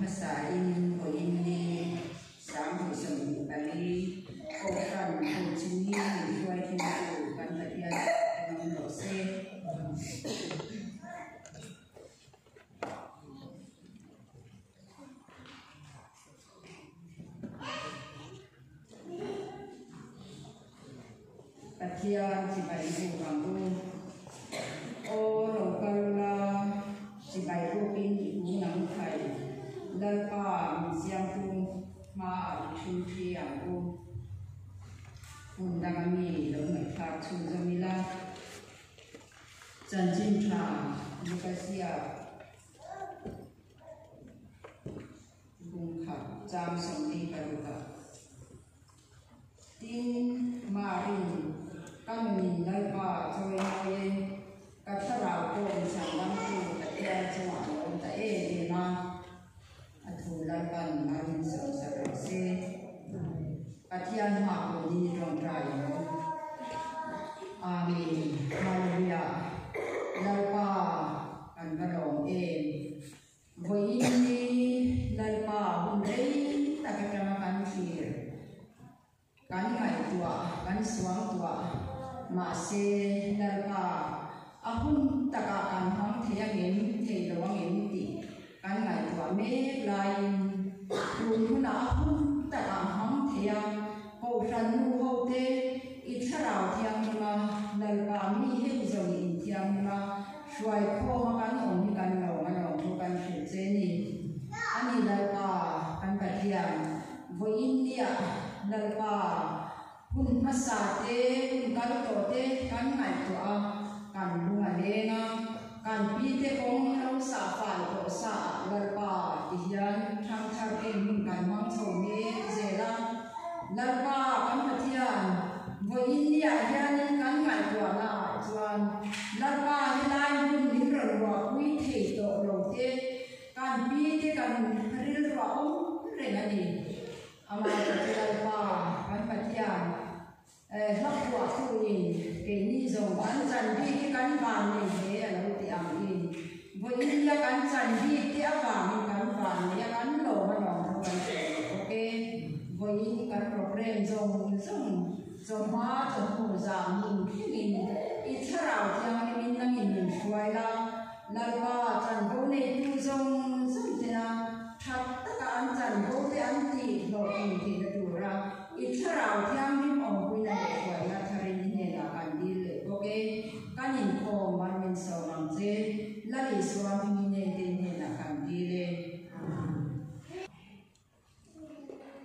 ภาษาอินโออินดีสามผู้สมุทรบาลีโอคันโอชินีช่วยที่มาดูกันปฏิญาณน้องโรเซ่ปฏิญาณสิบายดูกังดูโอหลงกัลลาสิบายดูปินหูหนังไข่เลิกป่ามีเสียงดูมาชุนเทียงดูคุณดังมีหลงไม่ขาดชุนจะมีละจันจินทราลูกเสียบุญขับจามสมดีกรุตะตินมารินกันมินได้ป่าจอยน้อยกัตราโกนสังวังตูตะเอียจังหวะลงตะเอเดมาอัตุลาบันมารินสสระเซปฏิญาณหากดีตรงใจอาเมนฮาเลลูยาลาป่าอันบรองเองวันนี้ลาป่าบุญได้ตะกระกันทีกันไงตัวกันสวงตัวมาเซลาป่าอาหุ่นตะการห้องเทียงเงินเทียระวังเงินตีกันไงตัวเมฆลายลุงหุ่นอาหุ่นตะการห้องเทียงโกฟันนูโฮเตอิทราวเทียงมาลาป่ามีเฮมจงอินเทียงมาช่วยพ่อมากันองค์กันเรากันเราทุกันเฉยเจนี่อันนี้ลาป่ากันปฏิญาณวันนี้ลาป่าหุ่นภาษาเตหุ่นกันโตเตกันไงตัวกันลุงอะไรนะกันปีเตคงเราสาฝ่ายตัวสาลาป่าที่ยันทางทางเองหุ่นกันมังโซเมเจล่าลาป่ากันปฏิญาณวันนี้ยันกันไงตัวน่ะจวนลาป่าที่ไล่หุ่นดิ้นรัววิธีโตโลเตกันปีเตกันเรียกว่าเรื่องอะไรอามาจากลาป่ากันปฏิญาณนักบวชผู้หญิงเก่งนี่ส่งกันจันดีที่กันบานนี่เฮ้เราที่อ่างอินวันนี้ยากันจันดีที่อ่างกันบานยากันโลมันหลงกันโอเควันนี้กันโปรแกรมส่งมาส่งผู้จามินที่มินอิสราเอลที่ยังมินนั่งมินช่วยละนั่นว่าจันโบเนตุส่งที่นะทักตะการจันโบเตอันตีโลกินที่ดูระอิสราเอลที่ยังมินองคุยนั่นเองว่าทารินเนี่ยละกันดีเลยโอเคกันยินโคมันมินสองเจลาลิสวามินเนี่ยละกันดีเลย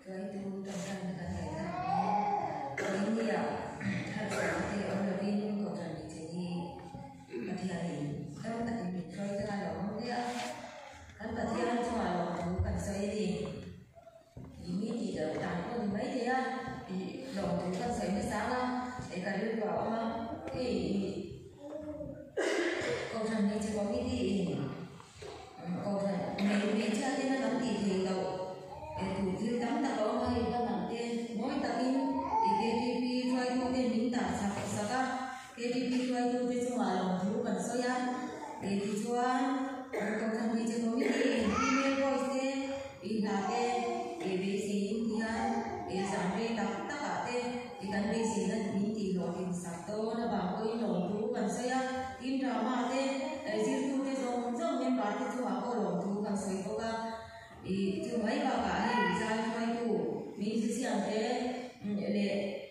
ก็ไอ้ตัวต่างๆกันเลยนะวันนี้ถ้าเราที่เอาเรื่องนี้ก็จะมีเจนี่ปฏิญาณแล้วแต่ที่มีใครจะได้หรอกเนี่ยกันปฏิญาณช่วยเราดูกันใส่ดีมีที่เดินทางก็ไม่ดีอ่ะลองดูกันใส่ไม่ซ้ำนะแต่การเรียนรู้ว่าที่câu chuyện này chỉ có cái gì câu chuyện mình chơi thì nó đóng thì đầu thủ tiêu đóng ta có hơi ta làm tiền mỗi ta in thì KTP quay thu tiền mình ta sạc sạc KTP quay thu tiền cho mà lòng thu cần soi ăn để thì cho câu chuyện này chỉ có cái gì email voice in là cái ABC thì ăn để giảm đi tất cả cái thì cần bị gì là mình thì lo tiền sạc to nó bảo cái lòng thu cần soi ăn in drama thế riêng thu thế giống như bạn thì thu họ có lòng thu cần soi có cả thì thu mấy bà cả thì ra quay thu mình sẽ xem thế để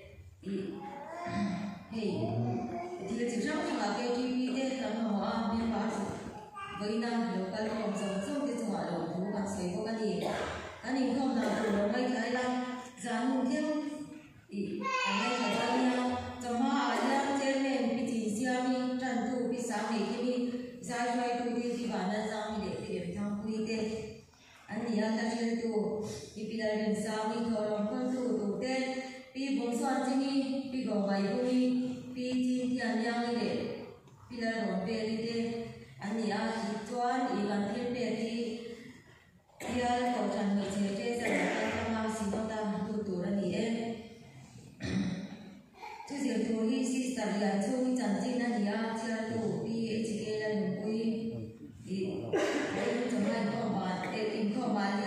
thì chỉ trong là cái TV thế là họ nên bạn với năm nhiều cái lòng giống thì thu họ lòng thu cần soi có cái gì không nào thu nó mấy cái là giá mùng thêm thì anh ấy phải ra nhau trong họ ở đây trên nền bị chỉ xem đi trần thu bị sáng để khi đi ra quay thu đi thì bạn đã ra để điểm thăm quy tê anh ấy đã chơi thu thì bây giờ đến sáng đi thở lòng con thu tụ tê bị bông xoan trên đi bị bông vải bông đi bị chín thì anh ấy để bây giờ lòng về đi tê anh ấy chỉ toán ý gần thiên về thì cầu trần người chế chế ra là các mau xin con ta tụ tụ là nghỉ em thứ gì thu hi si sạch là chung chẳng tin là gì à chưa đủ đi chỉ kia là đừng quy thì đấy chúng mình không mà để tìm không mà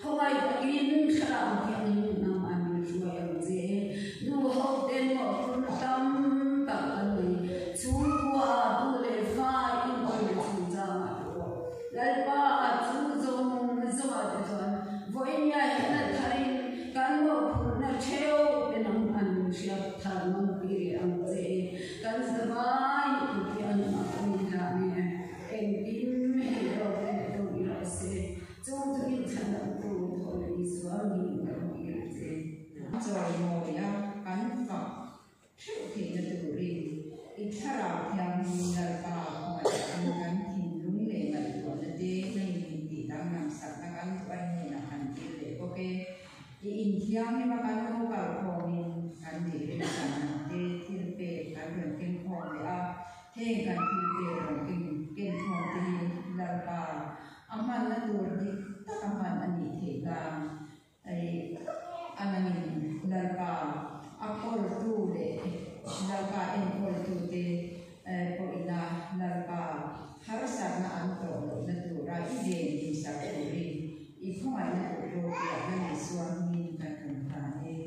Không ai có kiến khả năng thì anh Intiang ni makan lokal komin kan di sana di tilpe kan ken kom ya ken kan tilpe ken kom di lalpa aman na dur di takaman ani hega ai anangin lalpa akol tu de lalpa enkol tu de ko ina lalpa harasa na anto na tura ide di sakuri ifu ai na ro ya na suami kan kane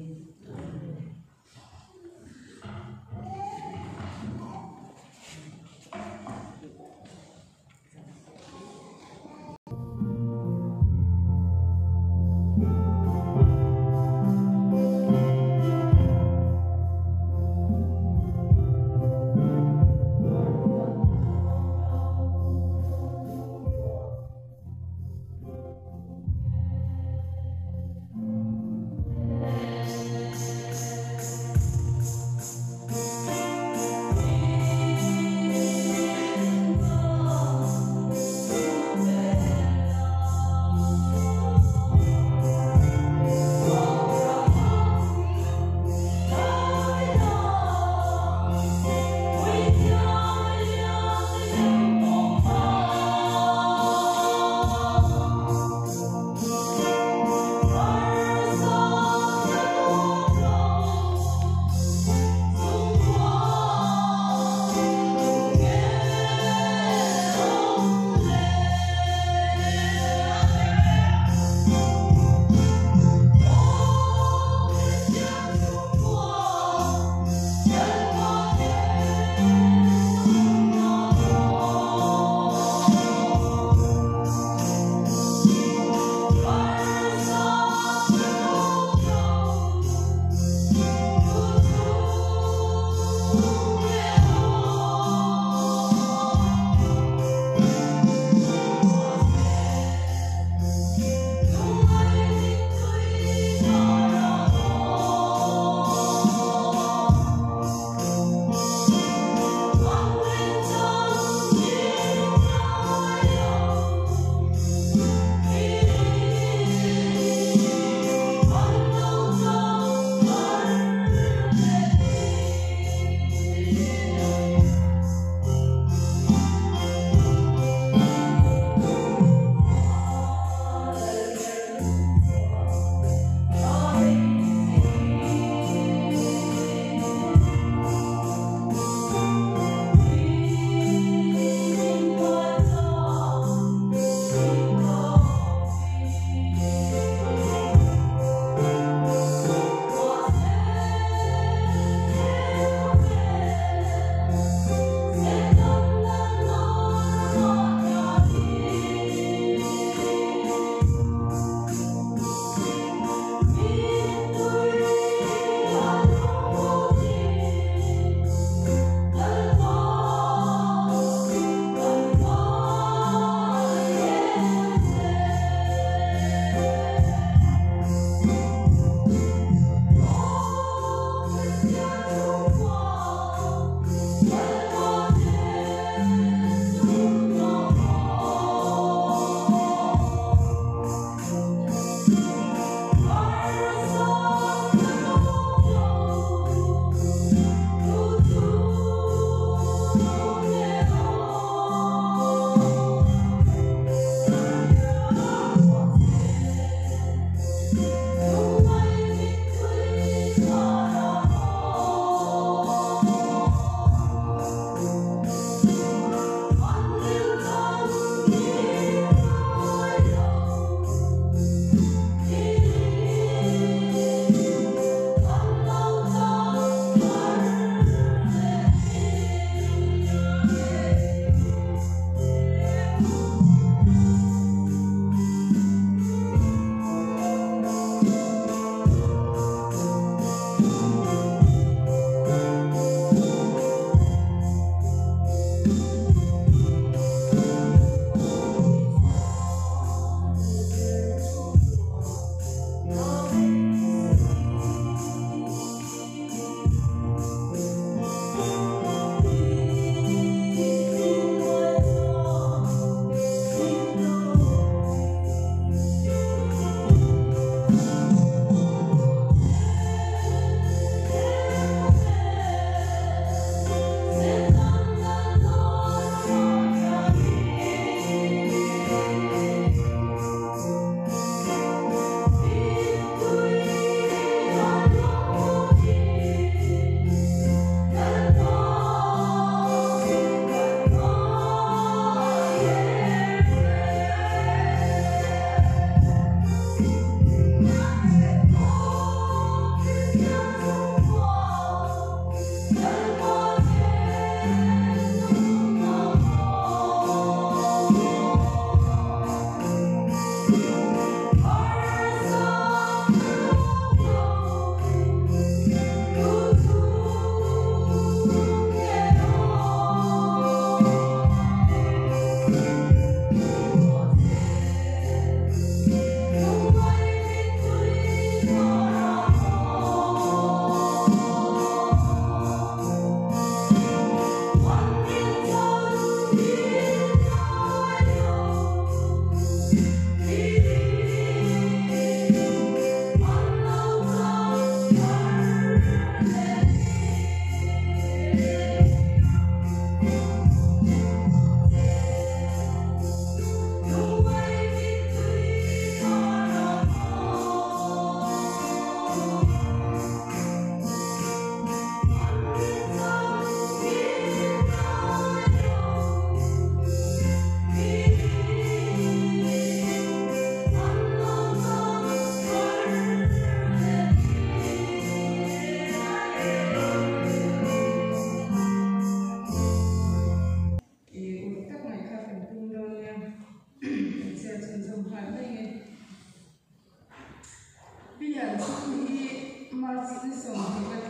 He marched the song, but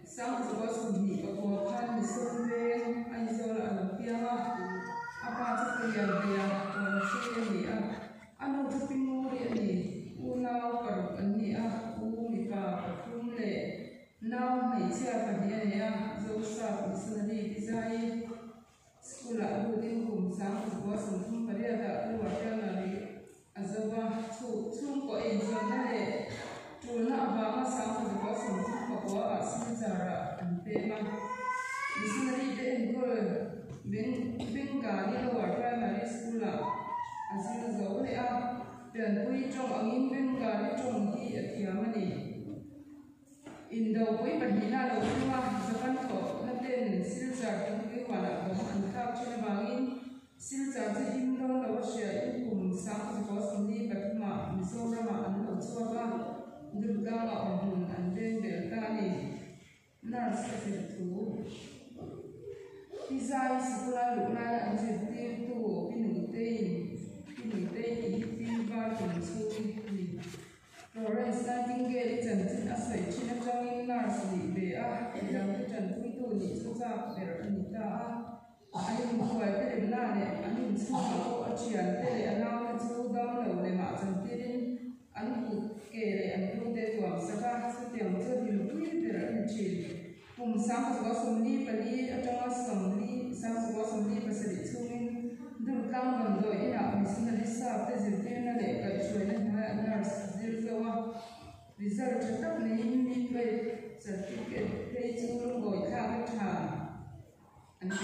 some of us would be a poor pan, the Sunday, I saw a piano, a part of the idea, or a I know to be more really, who now are a near, who we are from the now may chair for the area, those are personally desired. School at Wooding Room, South Boston, from Maria, who are generally as a one to for a journey to not about South Boston, for Caesar and Pema. Missionary then good, being guarded over primary school as soon as the way up, then we draw a mean guarded from the at Yamani. In the way, but he not over the control, not then Caesar. And capture bangin, Silza to him no Russia in South Boston, but Ma, Mizorama, and Otswaba, Dugama, and then Beltani, Nurse to his eyes, Luna, and his dear to Pinutain, Barton, so Florence Nightingale, and as a Chinatown nurse, they are a young to Anita. I am quite very glad and in school, a chian, and now it's all down the mountain, and put Gay and put it to Amsterdam, until you do their energy. Whom some was only Pali, a Thomas only, some was only facility, do come and go in our missionary, president, and nurse, result of name, certificate, page, go, time. And the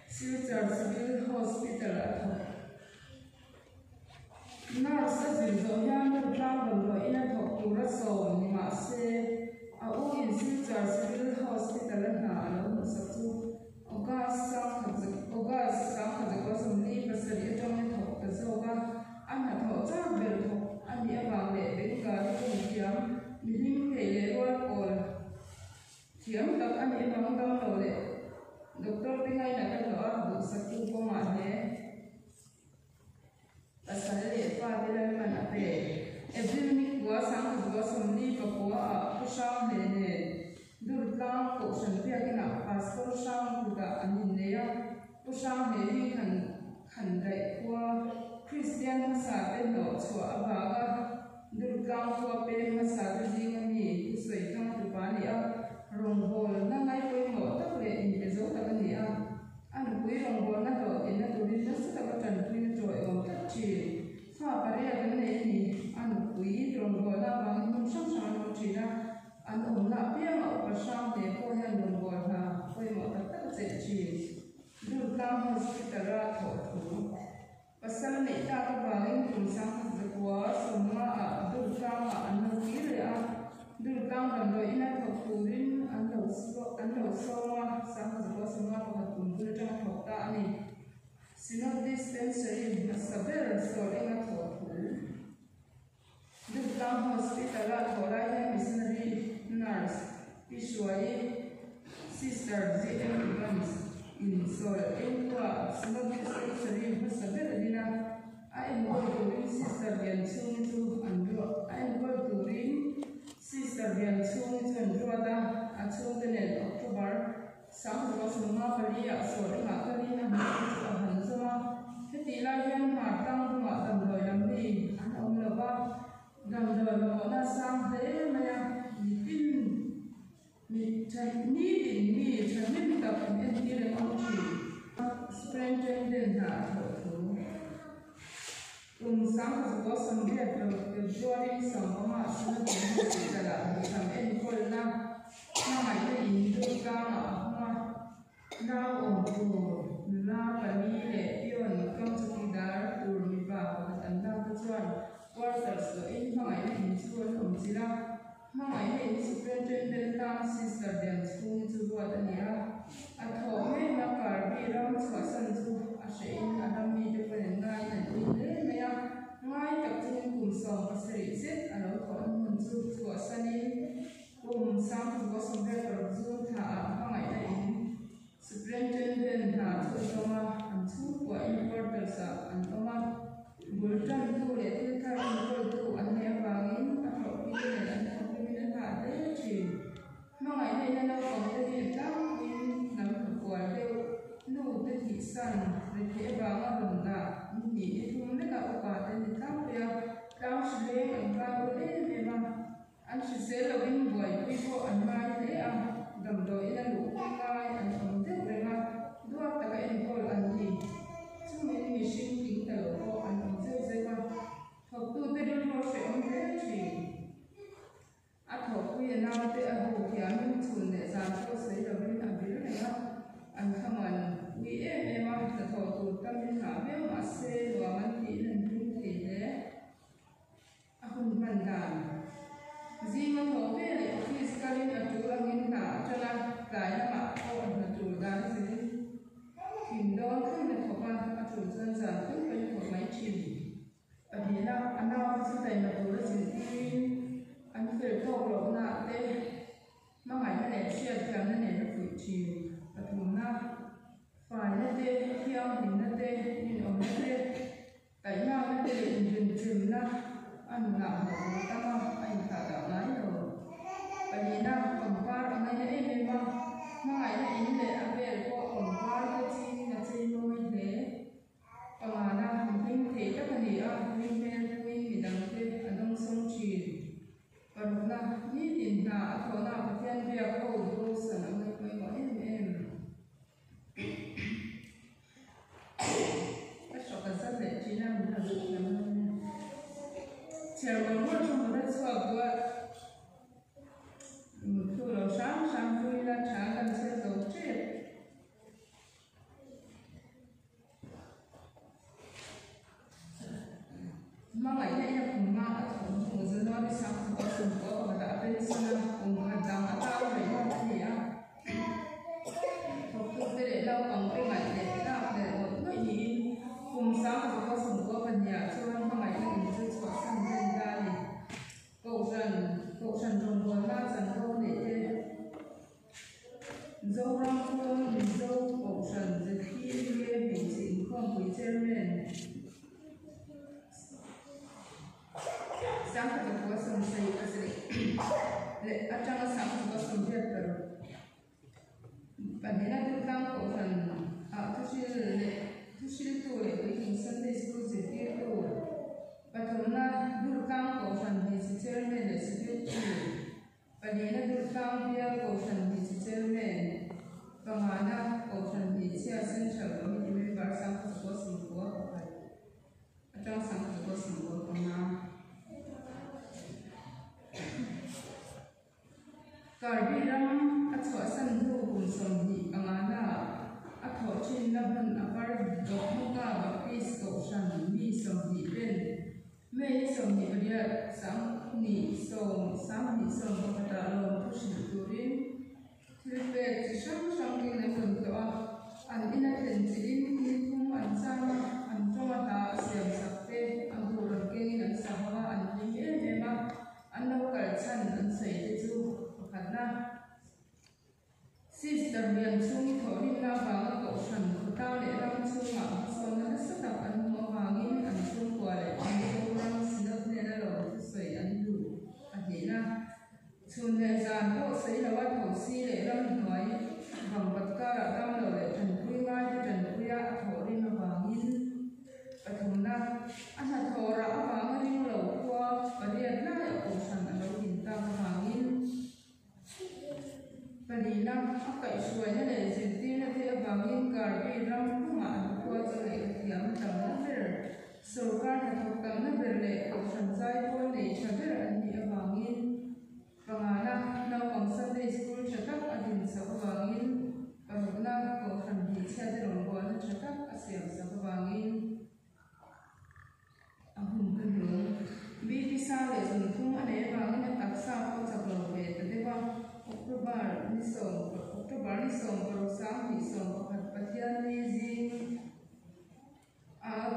Caesar Civil Hospital at home. Nurses is a young travel in a popular soul, you must say, a woman in Caesar Civil Hospital at Nano, Satu, August, some of the Gossom Leapers, the Atomic of the Zoga, and a hotel bill, and the Avale, Bengal, Yam, the Him Pay, or Tiam tập anh em không đâu rồi đấy, doctor tiếng Anh là cái đó được sắp tu qua mà thế, và sau đấy qua đây là mình ở đây, every week qua sáng thì qua xong đi và qua ở sáng này được làm cuộc sống phía cái nào pastor sáng thì cả anh nhìn này cuộc sáng này hành đại qua Christian xã bên đó chùa và được làm qua bên xã cái gì mà nhỉ, cái sợi thang từ bán này rong bol na ngai koi mo tak le in pe zo tak ani a an pui rong bol na do in na do rin na sa ka tan twin to e om tak chi fa pare a kan ne ni an pui rong bol na bang mun sang sang no chi na an om na pia ma pa sang de ko han rong bol na koi mo tak tak che chi du ka hospital ra tho thu pasal ne ta ka bang in sang sa kwa summa a du ka ma an no ki re a du ka dam do ina tho thu rin anh đầu sâu sang một số sông hoa và cùng với trong học tạ này synod dispensary là several story nga thọ thủ được làm hospital là thọ lại là missionary nurse Pishwai sister J.M. Evans in soil in qua synod dispensary là several dina I am going to read sister Bian Chung to Andro I am going to read sister Bian Chung to Andro Chung the October, some was a mapali, a sort of Macarina, and Hanzoma, Hetilayan, Martang, Matam, Loyambi, and Omlava, Damdona, Sam, Maya, needing me, tremendous up and dealing on tree, splendid that. Some was some get the joy, some of some end for now. Now I think you now on to now I need you and come to the to Riva and now the one quarters the income in school from Zira. Now I need superintendent sister then school to what an year. At home, my car be around Swassan to a shame and a meter and nine and in my captain comes on facilities and a common to a sunny. Some was a better Zoom superintendent Toma and two importers and Toma will turn to it, ta đi tao in nằm ở quầy đều nụ tên thị sản để thế bà mà bận đã nghỉ thùng đấy là cả tên thị tao bây tao sẽ lấy anh ba bữa đấy về mà anh sẽ là bên quầy quy bộ anh mai thế đầm đôi là lũ mai anh không thích về mà đua ta cái anh coi anh gì chúng mình người sinh tính tờ của anh không thích dễ mà học tu tới đâu nó sẽ không thế gì học quy nào tới học thì anh chun để giảm cho xây được bên anh biết này á anh không anh quy em mà từ học tu tâm mình học biết mà xe và mình thì nên thì thế không mình làm gì mà học biết là khi ska lên ở chỗ là mình cả cho nên cái mà học ở chỗ là gì thì đó không được học mà ở chỗ dân dần không phải học máy chìm ở thế nào anh nào sẽ thấy là tôi là gì anh phải thâu lỗ nạ tê mà ngày này xe chẳng nên này nó phải chiều và thùng na phải nó tê theo hình nó tê nhìn ống nó tê cái nào nó tê dừng dừng na anh làm được người ta mà anh thả đạo lái rồi bởi vì na còn qua ở ngay đây em mà ngày này in để anh về có còn qua cái chi là chi nuôi thế còn mà na mình thấy chắc là gì mình về mình đằng tê ở trong sông chiều còn là như tiền cả thổ nào của thiên việc cầu vô sở nó mới gọi em các số cần rất để chỉ là một lần làm chiều còn một trong một đất sọt của một khu đầu sáng vui là sáng cần sẽ tổ chức mà ngày nay là cùng mang ở thùng dân nó đi sang có sừng có và đã bên sân cùng hạt đằng ở tao để nó gì học tu để lâu bằng cái ngày để tạo để một cái gì cùng sáng có sừng có phần nhà cho nên hôm nay mình sẽ chọn sang bên đây cậu dần trồng vườn ba dần câu để dâu rau thơm mình dâu cậu dần rồi khi nghe mình chỉ không phải treo lên sáng thì có sầm xây cái gì để ở trong sáng thì có sầm việt rồi bản thân là tôi đang có phần thứ sáu tuổi với hình Sunday school gì kia tuổi và thường là tôi đang có phần thì sẽ chơi lên để sẽ biết chuyện bản thân là tôi đang bia có phần thì sẽ chơi lên và mà na có phần thì sẽ sinh trở với mình và sáng thì có sầm của ở trong sáng thì có sầm của con nào cái gì răng ắt xóa sân thu cùng sầm nhị angana ắt thọ trên lâm hân apar độc mông ca và phi sầu sân mi sầm nhị bên mê sầm nhị bây giờ sáng nhị sầu và cả lòng thu sinh turin thì về chỉ sáng cái này phần đó anh in là tiền chỉ in không anh sang anh cho ta xem sắp tê anh thu lần kia anh sang hoa anh đi em mà anh đâu cả chân anh xây để chú na sister miền trung thổ đi na vàng cậu phần của tao để làm chung mà sau nó rất là ăn mua vàng in ăn chung của để ăn chung làm xin được nên là rồi sấy ăn đủ anh thấy na chun để dàn cậu sấy là bắt thổ si để làm nói vàng bật ca đã đâm đầu để trần quy mai cho trần quy á thổ đi na vàng in và thùng na anh là thổ rõ vàng đi lẩu qua và điện na ở cậu phần ăn đâu nhìn ta vàng in và đi năm áp cậy xuôi như này chỉ tin là thế vàng in cả cái rau cũng mà qua cho lệ thì ấm tầm nó về sầu ra thì thuộc tầm nó về lệ của phần dây thôi để cho biết là anh đi vàng in và mà năm nào bằng Sunday school cho các anh đi sáu vàng in và một năm của phần đi xe thì đồng quân cho các anh xem sáu vàng in anh hùng cân hướng vì vì sao để dùng khung anh ấy vàng in đặc sao không chọc lồng về từ đây vâng October ni som baru sang ni som pakat patian ni zing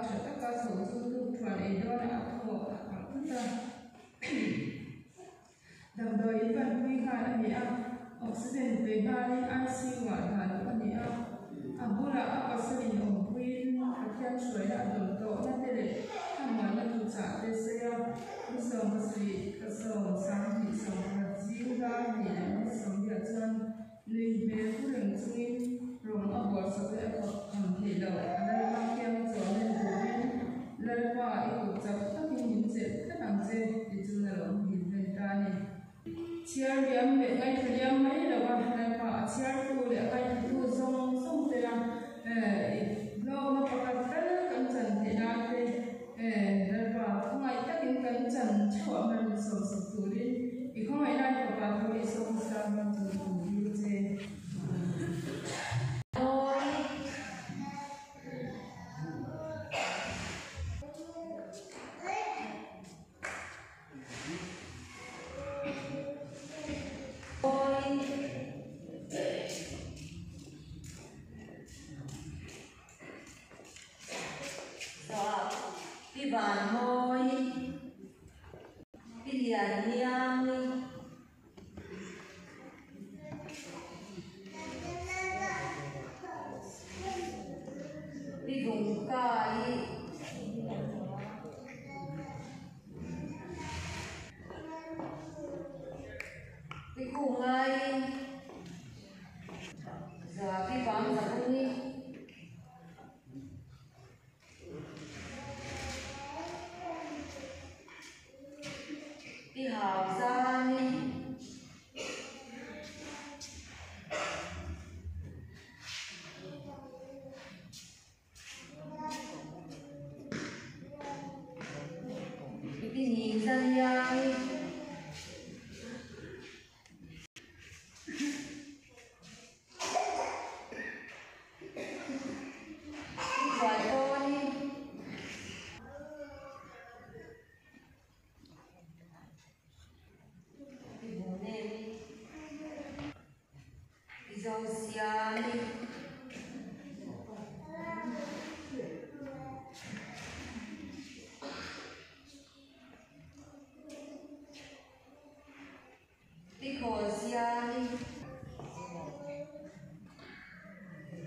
chata ka so tu tuan edon atho kita dam doi ban wi khan ni oxygen pe bali ICU wa dan ni abula apasari no win patian shoi na dom to na tele hamma na tu cha te se ni som basri ka so sang ni som zing ga ni som ya chan linh vềผู้หนึ่งซึ่งรวมเอาบทสวดคำเทศน์ได้มาเกี่ยวกับเรื่องตัวเลยว่าอีกจับตั้งหินเสร็จก็ตั้งเสร็จที่จุดนั้นหินเป็นการนี่เชียร์เรียมเป็นไงเรียมไม่หรอกว่าเลยว่าเชียร์ตัวเลยไปตัวส่งเตะเรามาประกาศกันจันเทนาเตเลยว่าทำไมตั้งกันจันชั่วมันส่งตัวนี้อีกข้อไม่ได้ประกาศตัวนี้ส่งสารมันตัวนี้เจBạn môi cái liền nhang cái vùng cài cái cùng ai giờ cái bám giờ không đi đi học ra đi đi nhìn dân ra đi Sociali Picosiali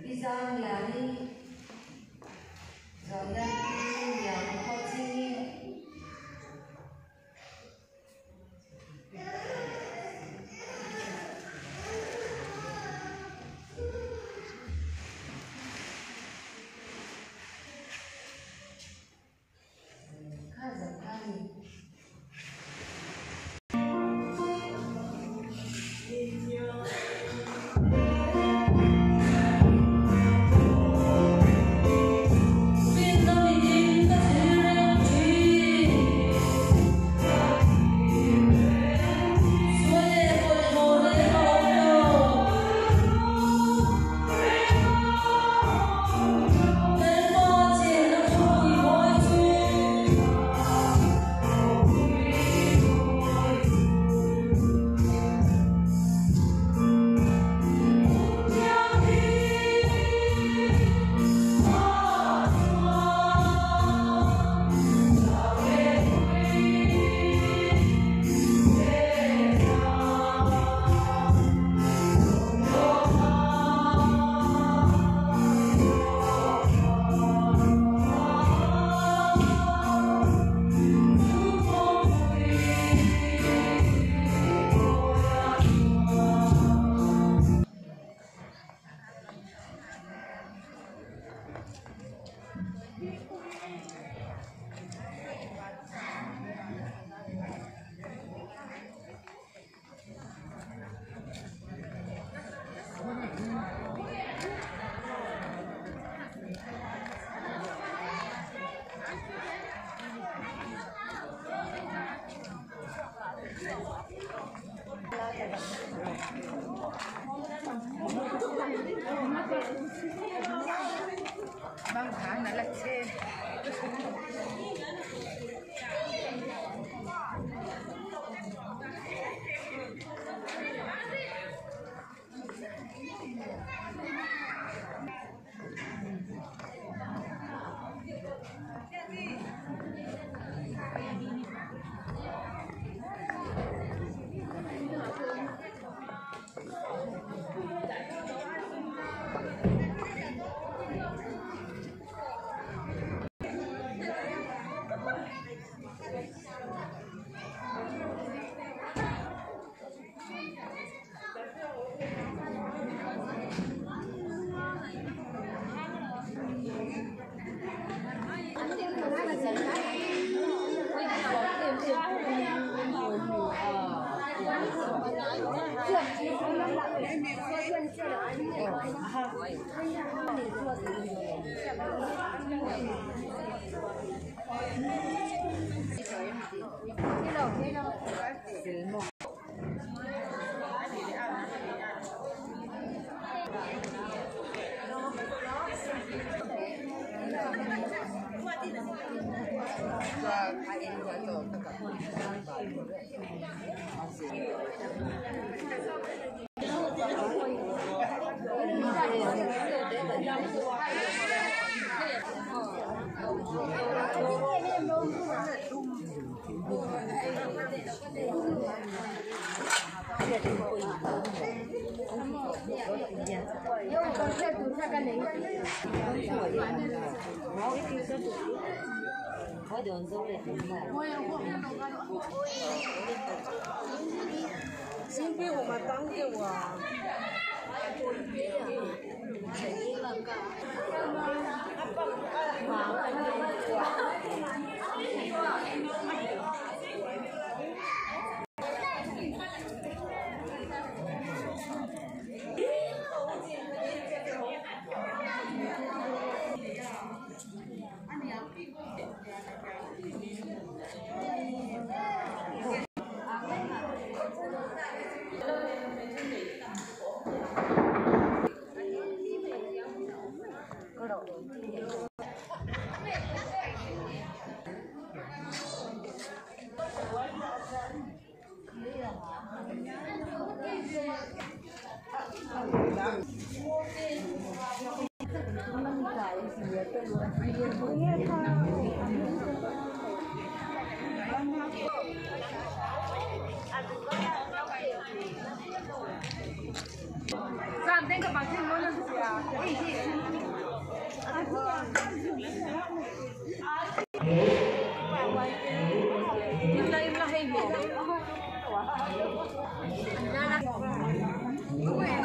Pisaniali Zoniali Yang Kotini Bang tháng là chê 先给我们当给我。Hãy subscribe cho kênh Ghiền Mì Gõ để không bỏ lỡ